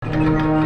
Hello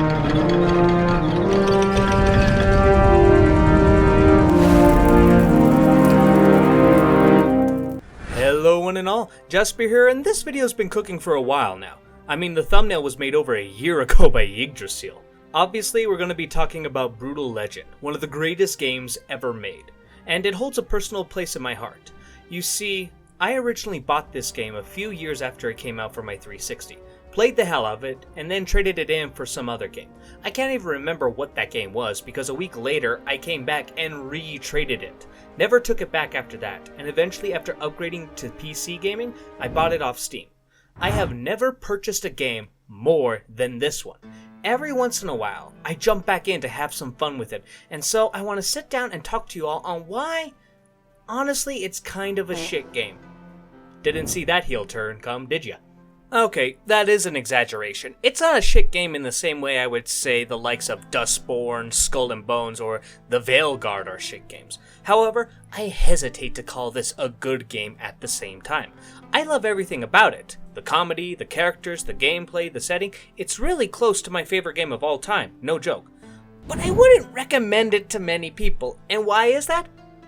one and all, Jasper here, and this video's been cooking for a while now. I mean, the thumbnail was made over a year ago by Yggdrasil. Obviously, we're going to be talking about Brutal Legend, one of the greatest games ever made, and it holds a personal place in my heart. You see, I originally bought this game a few years after it came out for my 360, played the hell out of it, and then traded it in for some other game. I can't even remember what that game was because a week later I came back and re-traded it. Never took it back after that, and eventually after upgrading to PC gaming, I bought it off Steam. I have never purchased a game more than this one. Every once in a while, I jump back in to have some fun with it, and so I want to sit down and talk to you all on why, honestly, it's kind of a shit game. Didn't see that heel turn come, did ya? Okay, that is an exaggeration. It's not a shit game in the same way I would say the likes of Dustborn, Skull and Bones, or The Veilguard are shit games. However, I hesitate to call this a good game at the same time. I love everything about it. The comedy, the characters, the gameplay, the setting. It's really close to my favorite game of all time, no joke. But I wouldn't recommend it to many people. And why is that?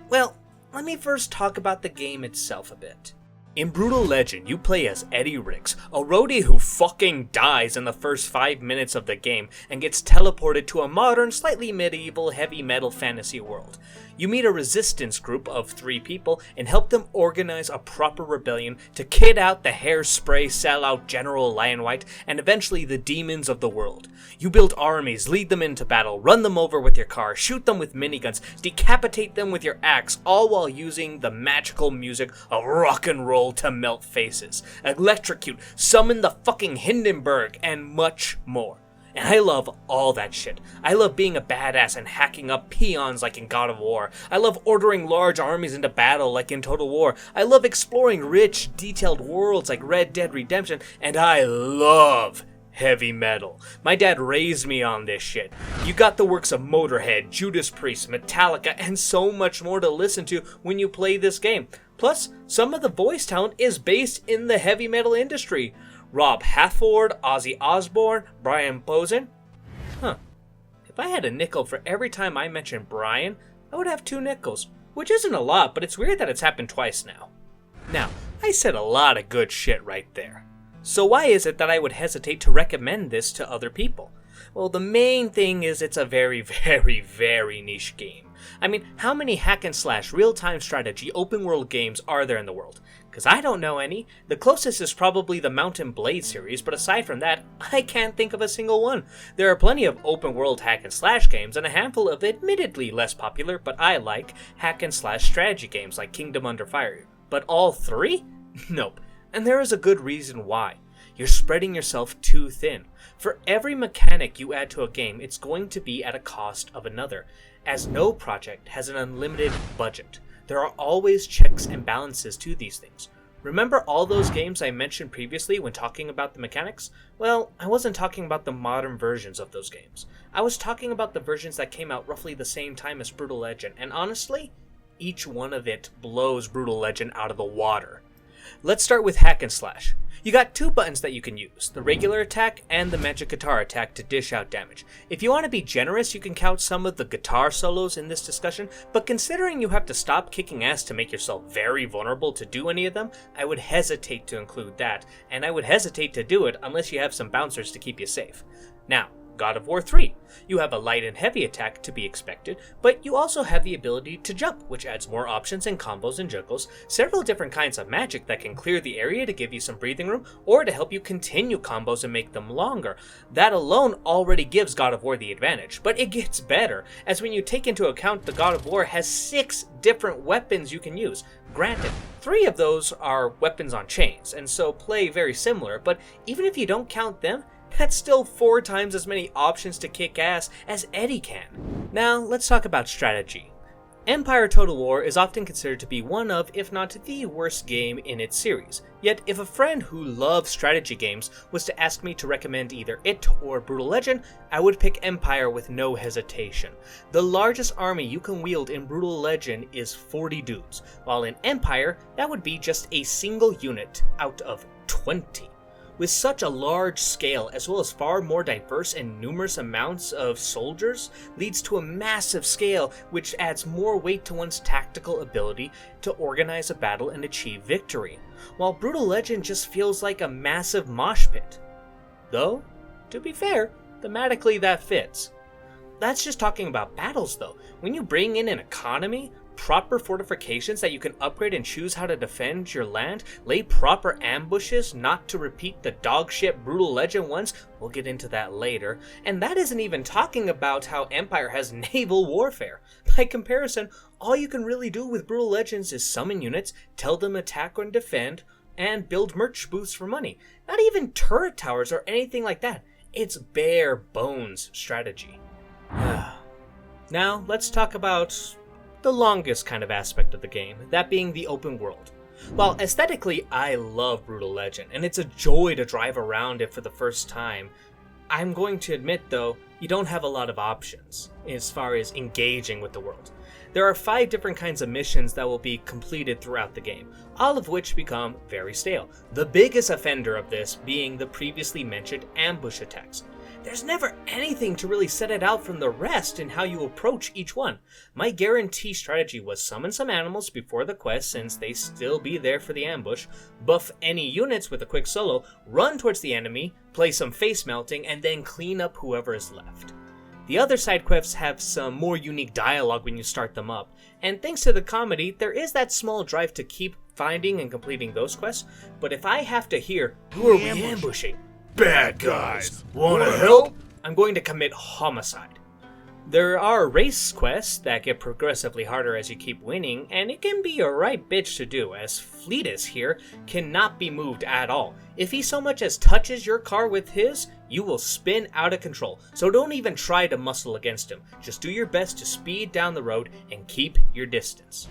Well, let me first talk about the game itself a bit. In Brutal Legend, you play as Eddie Ricks, a roadie who fucking dies in the first 5 minutes of the game and gets teleported to a modern, slightly medieval, heavy metal fantasy world. You meet a resistance group of 3 people and help them organize a proper rebellion to kid out the hairspray sellout General Lionwhite and eventually the demons of the world. You build armies, lead them into battle, run them over with your car, shoot them with miniguns, decapitate them with your axe, all while using the magical music of rock and roll to melt faces, electrocute, summon the fucking Hindenburg, and much more. And I love all that shit. I love being a badass and hacking up peons like in God of War. I love ordering large armies into battle like in Total War. I love exploring rich, detailed worlds like Red Dead Redemption. And I love heavy metal. My dad raised me on this shit. You got the works of Motorhead, Judas Priest, Metallica, and so much more to listen to when you play this game. Plus, some of the voice talent is based in the heavy metal industry. Rob Halford, Ozzy Osbourne, Brian Posehn. If I had a nickel for every time I mentioned Brian, I would have 2 nickels, which isn't a lot, but it's weird that it's happened twice now. Now, I said a lot of good shit right there. So why is it that I would hesitate to recommend this to other people? Well, the main thing is it's a very, very, very niche game. I mean, how many hack and slash real-time strategy open world games are there in the world? Because I don't know any. The closest is probably the Mountain Blade series, but aside from that, I can't think of a single one. There are plenty of open world hack and slash games and a handful of admittedly less popular, but I like, hack and slash strategy games like Kingdom Under Fire. But all 3? Nope. And there is a good reason why. You're spreading yourself too thin. For every mechanic you add to a game, it's going to be at a cost of another, as no project has an unlimited budget. There are always checks and balances to these things. Remember all those games I mentioned previously when talking about the mechanics? Well, I wasn't talking about the modern versions of those games. I was talking about the versions that came out roughly the same time as Brutal Legend, and honestly, each one of it blows Brutal Legend out of the water. Let's start with hack and slash. You got 2 buttons that you can use, the regular attack and the magic guitar attack to dish out damage. If you want to be generous, you can count some of the guitar solos in this discussion, but considering you have to stop kicking ass to make yourself very vulnerable to do any of them, I would hesitate to include that, and I would hesitate to do it unless you have some bouncers to keep you safe. Now, God of War 3. You have a light and heavy attack to be expected, but you also have the ability to jump, which adds more options and combos and juggles, several different kinds of magic that can clear the area to give you some breathing room, or to help you continue combos and make them longer. That alone already gives God of War the advantage, but it gets better, as when you take into account the God of War has 6 different weapons you can use. Granted, 3 of those are weapons on chains, and so play very similar, but even if you don't count them, that's still 4 times as many options to kick ass as Eddie can. Now, let's talk about strategy. Empire Total War is often considered to be one of, if not the worst game in its series. Yet, if a friend who loves strategy games was to ask me to recommend either it or Brutal Legend, I would pick Empire with no hesitation. The largest army you can wield in Brutal Legend is 40 dudes, while in Empire, that would be just a single unit out of 20. With such a large scale, as well as far more diverse and numerous amounts of soldiers, leads to a massive scale which adds more weight to one's tactical ability to organize a battle and achieve victory, while Brutal Legend just feels like a massive mosh pit. Though, to be fair, thematically that fits. That's just talking about battles though. When you bring in an economy, proper fortifications that you can upgrade and choose how to defend your land, lay proper ambushes not to repeat the dogshit Brutal Legend ones, we'll get into that later, and that isn't even talking about how Empire has naval warfare. By comparison, all you can really do with Brutal Legends is summon units, tell them attack and defend, and build merch booths for money. Not even turret towers or anything like that. It's bare bones strategy. Now, let's talk about the longest kind of aspect of the game, that being the open world. While aesthetically I love Brutal Legend, and it's a joy to drive around it for the first time, I'm going to admit though, you don't have a lot of options as far as engaging with the world. There are 5 different kinds of missions that will be completed throughout the game, all of which become very stale. The biggest offender of this being the previously mentioned ambush attacks. There's never anything to really set it out from the rest in how you approach each one. My guarantee strategy was summon some animals before the quest since they still be there for the ambush, buff any units with a quick solo, run towards the enemy, play some face melting, and then clean up whoever is left. The other side quests have some more unique dialogue when you start them up, and thanks to the comedy, there is that small drive to keep finding and completing those quests, but if I have to hear, "Who are we ambushing? Bad guys. Wanna help?" I'm going to commit homicide. There are race quests that get progressively harder as you keep winning, and it can be a right bitch to do, as Fleetus here cannot be moved at all. If he so much as touches your car with his, you will spin out of control, so don't even try to muscle against him. Just do your best to speed down the road and keep your distance.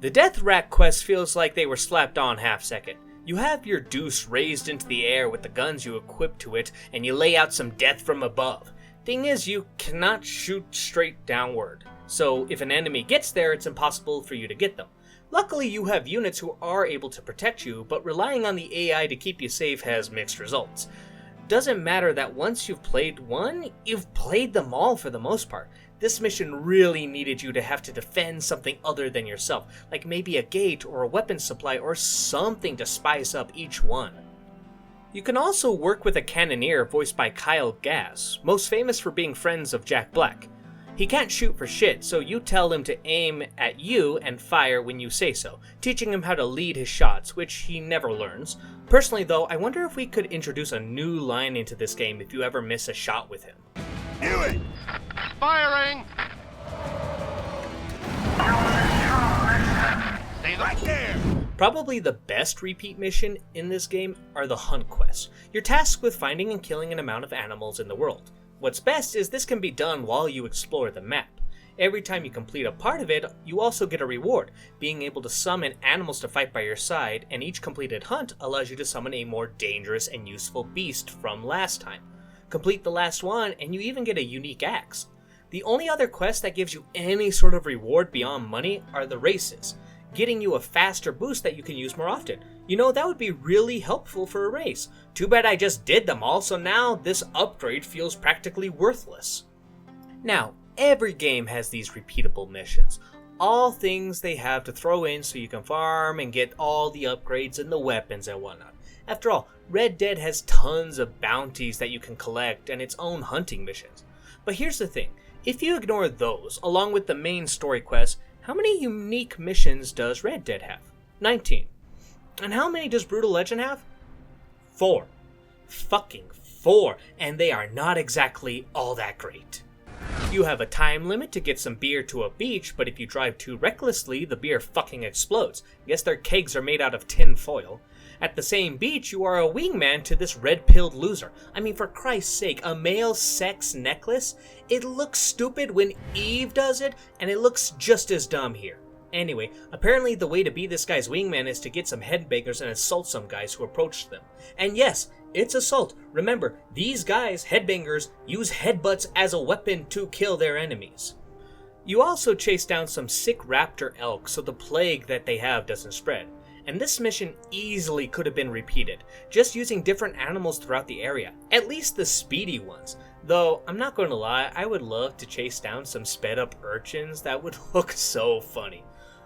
The Death Rack quest feels like they were slapped on half-second. You have your deuce raised into the air with the guns you equip to it, and you lay out some death from above. Thing is, you cannot shoot straight downward, so if an enemy gets there, it's impossible for you to get them. Luckily, you have units who are able to protect you, but relying on the AI to keep you safe has mixed results. Doesn't matter that once you've played one, you've played them all for the most part. This mission really needed you to have to defend something other than yourself, like maybe a gate or a weapon supply or something to spice up each one. You can also work with a cannoneer voiced by Kyle Gass, most famous for being friends of Jack Black. He can't shoot for shit, so you tell him to aim at you and fire when you say so, teaching him how to lead his shots, which he never learns. Personally though, I wonder if we could introduce a new line into this game if you ever miss a shot with him. Do it! Firing! Stay right there! Probably the best repeat mission in this game are the hunt quests. You're tasked with finding and killing an amount of animals in the world. What's best is this can be done while you explore the map. Every time you complete a part of it, you also get a reward, being able to summon animals to fight by your side, and each completed hunt allows you to summon a more dangerous and useful beast from last time. Complete the last one, and you even get a unique axe. The only other quest that gives you any sort of reward beyond money are the races, getting you a faster boost that you can use more often. You know, that would be really helpful for a race. Too bad I just did them all, so now this upgrade feels practically worthless. Now, every game has these repeatable missions. All things they have to throw in so you can farm and get all the upgrades and the weapons and whatnot. After all, Red Dead has tons of bounties that you can collect and its own hunting missions. But here's the thing, if you ignore those, along with the main story quests, how many unique missions does Red Dead have? 19. And how many does Brutal Legend have? 4. Fucking 4, and they are not exactly all that great. You have a time limit to get some beer to a beach, but if you drive too recklessly, the beer fucking explodes. Guess their kegs are made out of tin foil. At the same beach, you are a wingman to this red-pilled loser. I mean, for Christ's sake, a male sex necklace? It looks stupid when Eve does it, and it looks just as dumb here. Anyway, apparently the way to be this guy's wingman is to get some headbangers and assault some guys who approach them. And yes, it's assault. Remember, these guys, headbangers, use headbutts as a weapon to kill their enemies. You also chase down some sick raptor elk so the plague that they have doesn't spread. and this mission easily could have been repeated, just using different animals throughout the area, at least the speedy ones. Though, I'm not going to lie, I would love to chase down some sped up urchins. That would look so funny.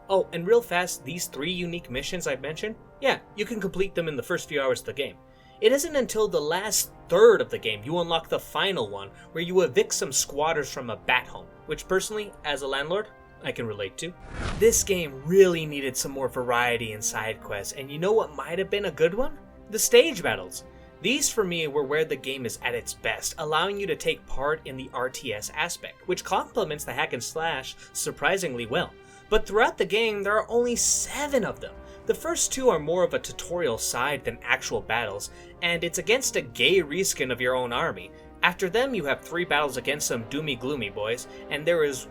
Oh, and real fast, these 3 unique missions I've mentioned, yeah, you can complete them in the first few hours of the game. It isn't until the last third of the game you unlock the final one, where you evict some squatters from a bat home, which personally, as a landlord, I can relate to. This game really needed some more variety in side quests, and you know what might have been a good one? The stage battles. These for me were where the game is at its best, allowing you to take part in the RTS aspect, which complements the hack and slash surprisingly well. But throughout the game, there are only 7 of them. The first 2 are more of a tutorial side than actual battles, and it's against a gay reskin of your own army. After them, you have 3 battles against some doomy gloomy boys, and there is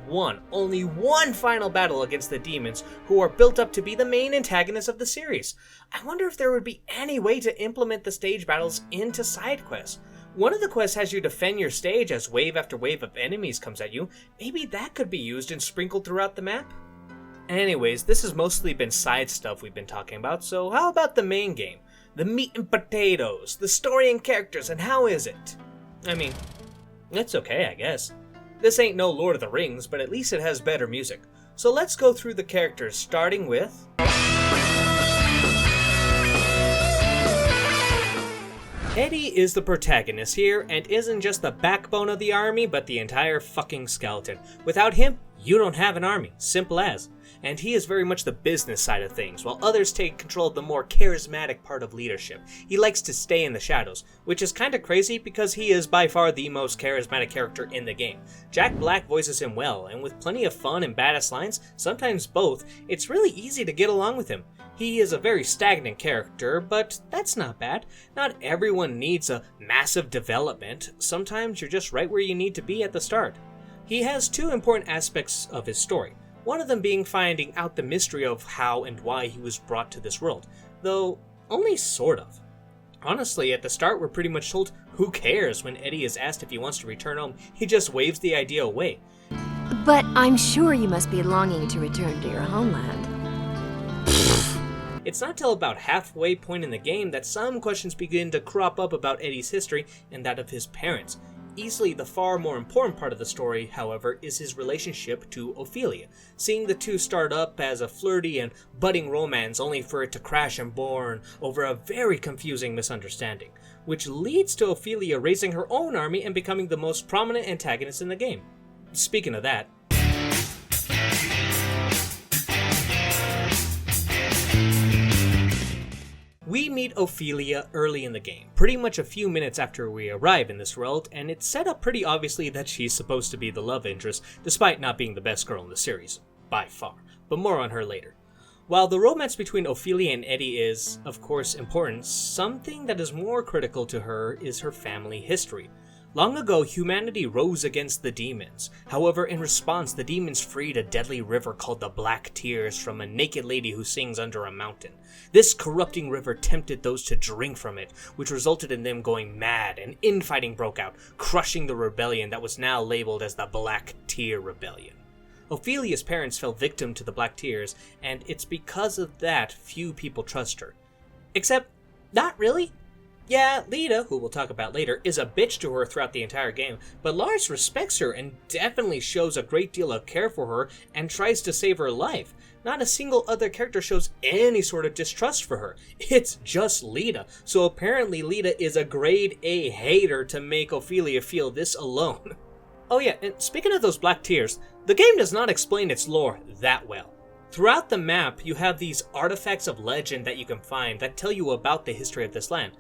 only one final battle against the demons, who are built up to be the main antagonists of the series. I wonder if there would be any way to implement the stage battles into side quests. One of the quests has you defend your stage as wave after wave of enemies comes at you. Maybe that could be used and sprinkled throughout the map? Anyways, this has mostly been side stuff we've been talking about, so how about the main game? The meat and potatoes, the story and characters, and how is it? I mean, it's okay, I guess. This ain't no Lord of the Rings, but at least it has better music. So let's go through the characters, starting with... Eddie is the protagonist here, and isn't just the backbone of the army, but the entire fucking skeleton. Without him, you don't have an army. Simple as. And he is very much the business side of things, while others take control of the more charismatic part of leadership. He likes to stay in the shadows, which is kinda crazy because he is by far the most charismatic character in the game. Jack Black voices him well, and with plenty of fun and badass lines, sometimes both, it's really easy to get along with him. He is a very stagnant character, but that's not bad. Not everyone needs a massive development. Sometimes you're just right where you need to be at the start. He has 2 important aspects of his story. One of them being finding out the mystery of how and why he was brought to this world, though only sort of. Honestly, at the start we're pretty much told who cares when Eddie is asked if he wants to return home. He just waves the idea away. But I'm sure you must be longing to return to your homeland. It's not till about halfway point in the game that some questions begin to crop up about Eddie's history and that of his parents. Easily the far more important part of the story, however, is his relationship to Ophelia. Seeing the 2 start up as a flirty and budding romance only for it to crash and burn over a very confusing misunderstanding, which leads to Ophelia raising her own army and becoming the most prominent antagonist in the game. Speaking of that, we meet Ophelia early in the game, pretty much a few minutes after we arrive in this world, and it's set up pretty obviously that she's supposed to be the love interest, despite not being the best girl in the series, by far, but more on her later. While the romance between Ophelia and Eddie is, of course, important, something that is more critical to her is her family history. Long ago, humanity rose against the demons. However, in response, the demons freed a deadly river called the Black Tears from a naked lady who sings under a mountain. This corrupting river tempted those to drink from it, which resulted in them going mad, and infighting broke out, crushing the rebellion that was now labeled as the Black Tear Rebellion. Ophelia's parents fell victim to the Black Tears, and it's because of that few people trust her. Except, not really. Yeah, Lita, who we'll talk about later, is a bitch to her throughout the entire game, but Lars respects her and definitely shows a great deal of care for her and tries to save her life. Not a single other character shows any sort of distrust for her. It's just Lita, so apparently Lita is a grade A hater to make Ophelia feel this alone. Oh yeah, and speaking of those Black Tears, the game does not explain its lore that well. Throughout the map, you have these artifacts of legend that you can find that tell you about the history of this land.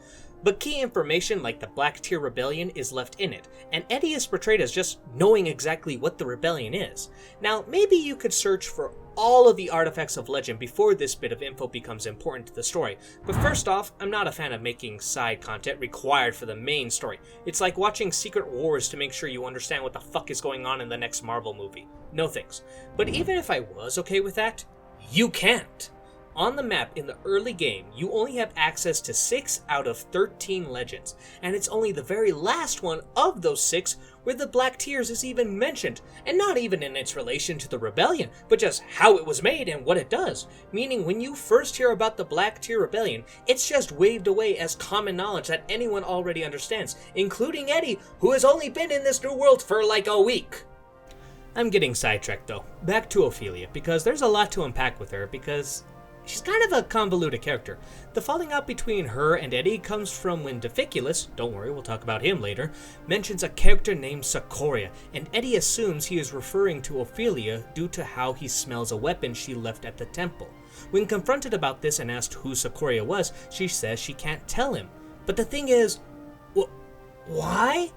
But key information like the Black Tear Rebellion is left in it, and Eddie is portrayed as just knowing exactly what the rebellion is. Now, maybe you could search for all of the artifacts of legend before this bit of info becomes important to the story, but first off, I'm not a fan of making side content required for the main story. It's like watching Secret Wars to make sure you understand what the fuck is going on in the next Marvel movie. No thanks. But even if I was okay with that, you can't. On the map in the early game, you only have access to 6 out of 13 legends, and it's only the very last one of those 6 where the Black Tears is even mentioned, and not even in its relation to the rebellion, but just how it was made and what it does. Meaning when you first hear about the Black Tear Rebellion, it's just waved away as common knowledge that anyone already understands, including Eddie, who has only been in this new world for like a week. I'm getting sidetracked though. Back to Ophelia, because there's a lot to unpack with her, because she's kind of a convoluted character. The falling out between her and Eddie comes from when Difficulus, don't worry, we'll talk about him later, mentions a character named Socoria, and Eddie assumes he is referring to Ophelia due to how he smells a weapon she left at the temple. When confronted about this and asked who Socoria was, she says she can't tell him. But the thing is, why?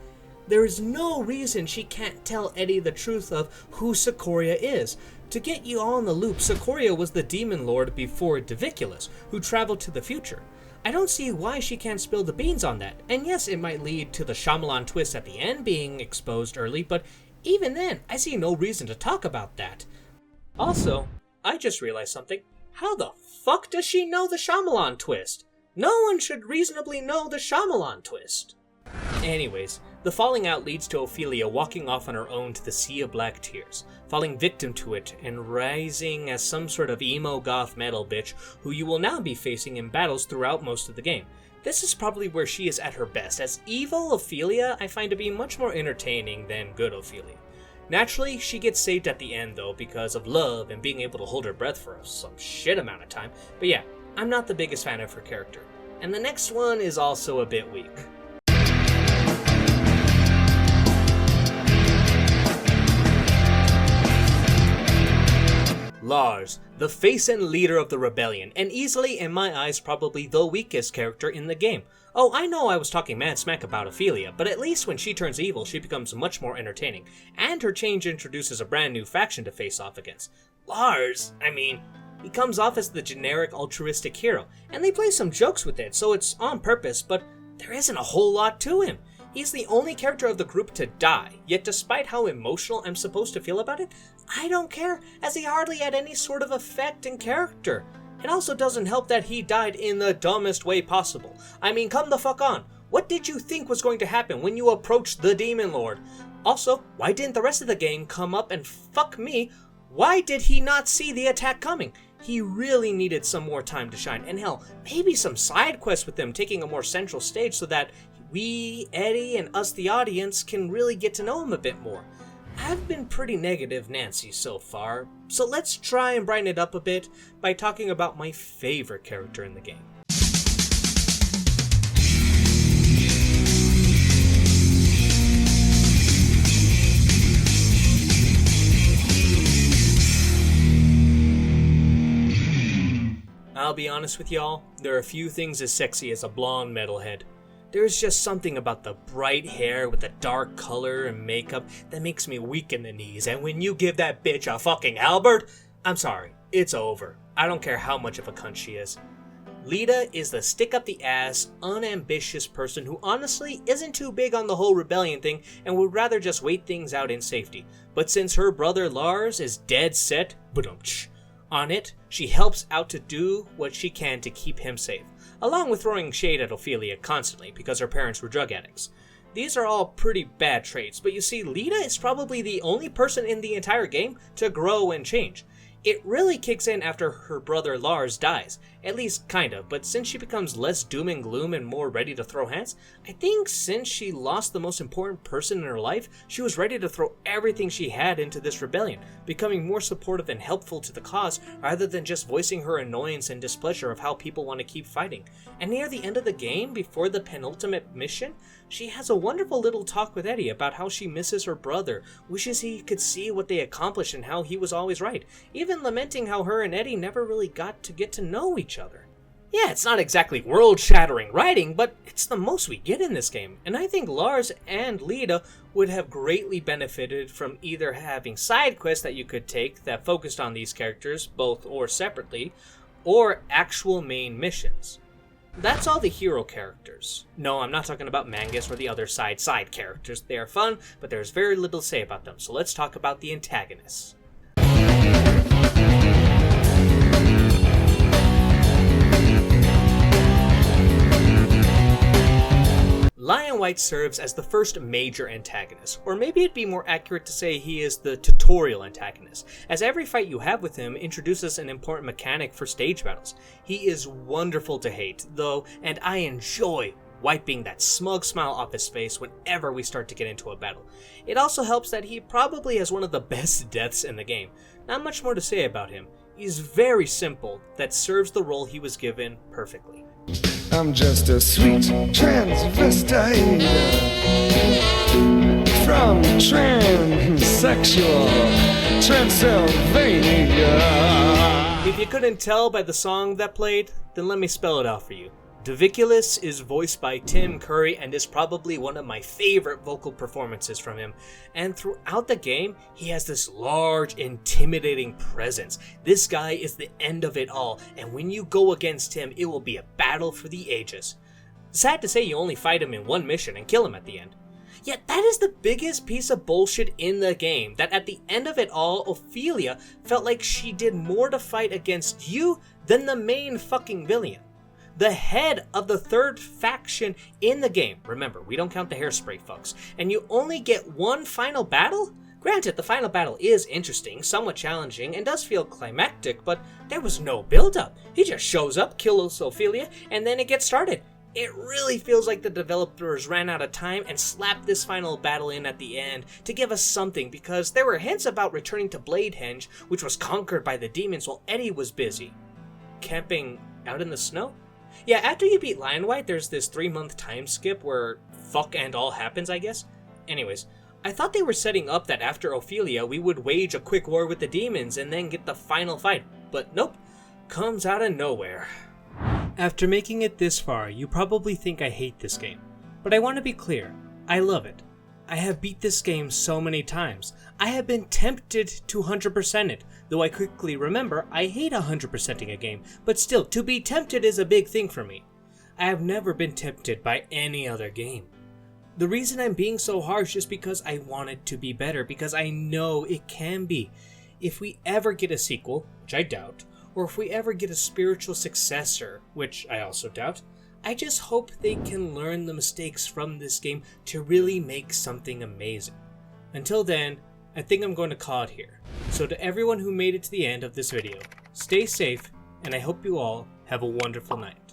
There is no reason she can't tell Eddie the truth of who Socoria is. To get you all in the loop, Socoria was the demon lord before Diviculus, who traveled to the future. I don't see why she can't spill the beans on that, and yes, it might lead to the Shyamalan twist at the end being exposed early, but even then, I see no reason to talk about that. Also, I just realized something. How the fuck does she know the Shyamalan twist? No one should reasonably know the Shyamalan twist. Anyways, the falling out leads to Ophelia walking off on her own to the Sea of Black Tears, falling victim to it and rising as some sort of emo goth metal bitch who you will now be facing in battles throughout most of the game. This is probably where she is at her best, as evil Ophelia I find to be much more entertaining than good Ophelia. Naturally, she gets saved at the end though because of love and being able to hold her breath for some shit amount of time, but yeah, I'm not the biggest fan of her character. And the next one is also a bit weak. Lars, the face and leader of the rebellion, and easily, in my eyes, probably the weakest character in the game. Oh, I know I was talking mad smack about Ophelia, but at least when she turns evil, she becomes much more entertaining, and her change introduces a brand new faction to face off against. Lars, he comes off as the generic altruistic hero, and they play some jokes with it, so it's on purpose, but there isn't a whole lot to him. He's the only character of the group to die, yet despite how emotional I'm supposed to feel about it, I don't care, as he hardly had any sort of effect in character. It also doesn't help that he died in the dumbest way possible. Come the fuck on. What did you think was going to happen when you approached the Demon Lord? Also, why didn't the rest of the game come up and fuck me? Why did he not see the attack coming? He really needed some more time to shine, and hell, maybe some side quests with him taking a more central stage so that we, Eddie, and us the audience can really get to know him a bit more. I've been pretty negative Nancy so far, so let's try and brighten it up a bit by talking about my favorite character in the game. I'll be honest with y'all, there are few things as sexy as a blonde metalhead. There's just something about the bright hair with the dark color and makeup that makes me weak in the knees, and when you give that bitch a fucking halberd, I'm sorry, it's over. I don't care how much of a cunt she is. Lita is the stick-up-the-ass, unambitious person who honestly isn't too big on the whole rebellion thing and would rather just wait things out in safety. But since her brother Lars is dead set, on it, she helps out to do what she can to keep him safe, along with throwing shade at Ophelia constantly because her parents were drug addicts. These are all pretty bad traits, but you see, Lita is probably the only person in the entire game to grow and change. It really kicks in after her brother Lars dies, at least kind of, but since she becomes less doom and gloom and more ready to throw hands, I think since she lost the most important person in her life, she was ready to throw everything she had into this rebellion, becoming more supportive and helpful to the cause rather than just voicing her annoyance and displeasure of how people want to keep fighting. And near the end of the game, before the penultimate mission, she has a wonderful little talk with Eddie about how she misses her brother, wishes he could see what they accomplished and how he was always right, even lamenting how her and Eddie never really got to know each other. Yeah, it's not exactly world-shattering writing, but it's the most we get in this game, and I think Lars and Lita would have greatly benefited from either having side quests that you could take that focused on these characters, both or separately, or actual main missions. That's all the hero characters. No, I'm not talking about Mangus or the other side characters. They are fun, but there's very little to say about them, so let's talk about the antagonists. Lion White serves as the first major antagonist, or maybe it'd be more accurate to say he is the tutorial antagonist, as every fight you have with him introduces an important mechanic for stage battles. He is wonderful to hate, though, and I enjoy wiping that smug smile off his face whenever we start to get into a battle. It also helps that he probably has one of the best deaths in the game. Not much more to say about him. He's very simple, that serves the role he was given perfectly. I'm just a sweet transvestite from transsexual Transylvania. If you couldn't tell by the song that played, then let me spell it out for you. Daviculus is voiced by Tim Curry and is probably one of my favorite vocal performances from him. And throughout the game, he has this large, intimidating presence. This guy is the end of it all, and when you go against him, it will be a battle for the ages. Sad to say you only fight him in one mission and kill him at the end. Yet that is the biggest piece of bullshit in the game, that at the end of it all, Ophelia felt like she did more to fight against you than the main fucking villain. The head of the third faction in the game. Remember, we don't count the hairspray fucks. And you only get one final battle? Granted, the final battle is interesting, somewhat challenging, and does feel climactic, but there was no build-up. He just shows up, kills Ophelia, and then it gets started. It really feels like the developers ran out of time and slapped this final battle in at the end to give us something, because there were hints about returning to Bladehenge, which was conquered by the demons while Eddie was busy camping out in the snow? Yeah, after you beat Lion White, there's this 3-month time skip where fuck and all happens, I guess. Anyways, I thought they were setting up that after Ophelia, we would wage a quick war with the demons and then get the final fight. But nope, comes out of nowhere. After making it this far, you probably think I hate this game. But I want to be clear, I love it. I have beat this game so many times. I have been tempted to 100% it, though I quickly remember I hate 100%ing a game, but still, to be tempted is a big thing for me. I have never been tempted by any other game. The reason I'm being so harsh is because I want it to be better, because I know it can be. If we ever get a sequel, which I doubt, or if we ever get a spiritual successor, which I also doubt, I just hope they can learn the mistakes from this game to really make something amazing. Until then, I think I'm going to call it here. So to everyone who made it to the end of this video, stay safe, and I hope you all have a wonderful night.